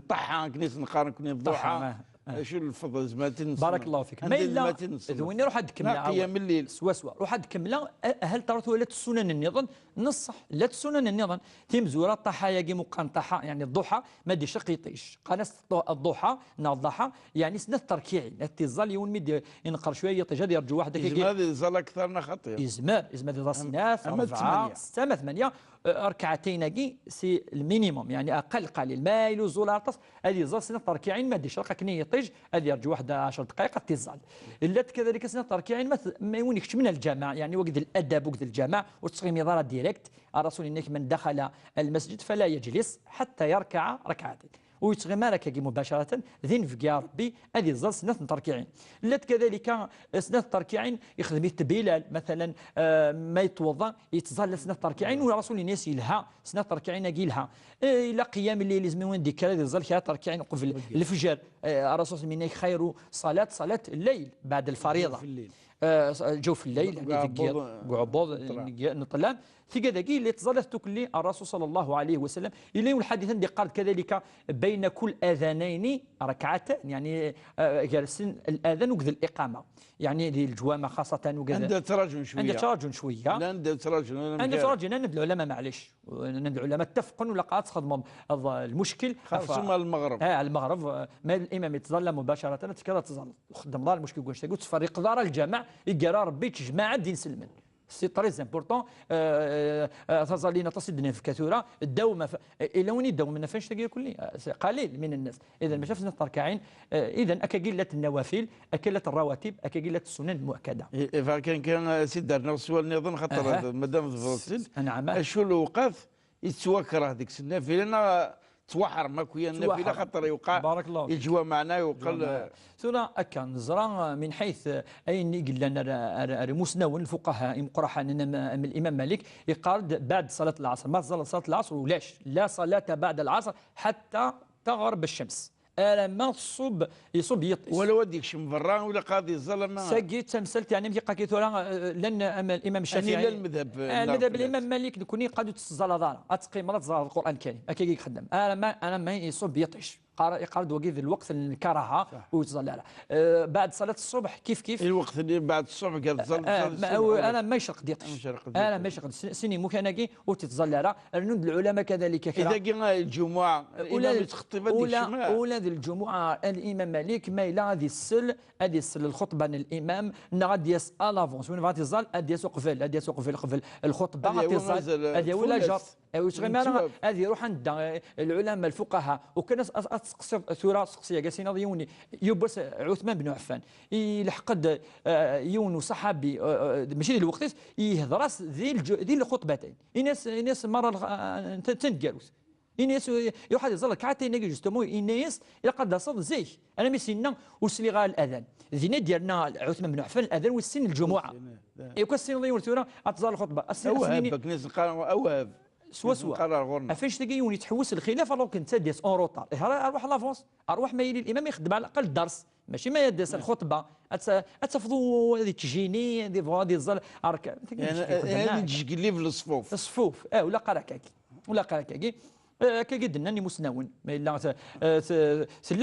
طحا كنيس نقارن كني الضحى طحا شو الفضل زماتن بارك الله فيك. ما الا ذويني روح هاد كمله قيام الليل سوا روح هاد كمله هل ترى لا السنن النظام نصح لا السنن النظام تيمزوره طحا يا مقان طحا يعني الضحى ما دي شق يطيش قناس الضحى الضحى يعني سنه التركيعي تيزال يوم ميد ينقر شويه يطيش هذا يرجو واحد هذا يزال اكثر خطير إزمار ذا سناف 4 6 8 ركعتين كي سي المينيموم يعني اقل قليل ما يلو زولارطس هذه زال سنه تركيعين ما ديش رقا كني يطيج هذه يرجو واحد 10 دقائق تيزال الا كذلك سنه تركيعين ما يونيكش من الجماع يعني وقت الادب وقت الجماع وتصغي مضاره ديريكت الرسول انك من دخل المسجد فلا يجلس حتى يركع ركعتين ويتغي مالك مباشرة ذين في يا ربي هذه الزل سنة تركيعين لات كذلك سنة تركيعين يخدم بلال مثلا ما يتوضا يتظل سنة تركيعين والرسول الناس يلها سنة تركيعين قيلها إلى قيام الليل لازم وين ديك هذه الزل كذا تركيعين قبل الفجر الرسول من خير صلاة الليل بعد الفريضة جوف الليل يعني قعبوض نطلام في كذا اللي تظلت تكلي الرسول صلى الله عليه وسلم الى الحديث عندي قال كذلك بين كل اذانين ركعتان يعني جالسين الاذان وكذا الاقامه يعني ذي الجوامع خاصه وكذا عنده تراجع شويه لا عنده تراجع ند العلماء معليش ند العلماء اتفقوا ولا قاعد تخدموا المشكل خاصه المغرب المغرب ما الامام يتظل مباشره كذا تظل خدم دار المشكل قلت تفرق دار الجماع يقرا ربي تجمع الدين سلمان سي تريز امبورطون تظلين تصدنا في كثره الدومه الى وين الدومه فاش تلقى كلي قليل من الناس اذا ما شافنا التركعين اذا اكقله النوافل اكلت الرواتب اكقله السنن المؤكده كان سي دارنا السؤال نظن خاطر مادام تفصل نعم شو الوقف يتوكر هذيك النافله توحر ماكويا النافله خاطر يوقع بارك الله يجوا معنا يوقل ثم اكا نزرا من حيث اين قلنا مسنون الفقهاء مقرحا من الامام مالك يقارد بعد صلاه العصر ما صلاه العصر ولاش لا صلاه بعد العصر حتى تغرب الشمس ما يصب يطيش ولا وديك شمفران ولا قاضي الظلم ساقيت تمثلت يعني بقى كيثورا لان الامام الشافعي يعني المذهب الامام مالك نكوني قادو تسزل دار اتقي مرات زال القران الكريم هكا يخدم انا ما يصب يطيش يقعد وقيف الوقت الكراهه ويتظل بعد صلاه الصبح كيف الوقت اللي بعد الصبح كتظل انا ما يشرق ديطش انا ما يشرق سني مكانكي وتتظل رنود العلماء كذلك اذا قلنا الجمعه الامام يتخطب اولاد الجمعه الامام مالك ما الى هذه السل الخطبه الامام غادي يسال افونس وين غادي يظل غادي يسوق قبل الخطبه غادي يظل هذه ولا جات هذه يروح عند العلماء الفقهاء وكان ثورة سقسية قاسين ضيوني يبرس عثمان بن عفان يلحقد يونو صحابي ماشي الوقت يهضرس ذي الخطبتين الناس مرة تنقالوس الناس يوحد يظل كعتين نجي جوستومو الناس الى قد صد زيك انا ميسينا وسلغا الاذان ذينا ديالنا عثمان بن عفان الاذان والسن الجمعه يكون السن ضيون ثورة اتظل الخطبه اوهب ناس قالوا اوهب سوا فاش تلقى يوني تحوس الخلاف الوغ كنت ديس اون روطار اروح لافونس اروح ما يلي الامام يخدم على الاقل الدرس ماشي ما يدس الخطبه اتفضوا هذه تجيني هذه الزل اركان يعني تجي لي في الصفوف ولا قراكاكي كي قد انني مسنون ما الا سلم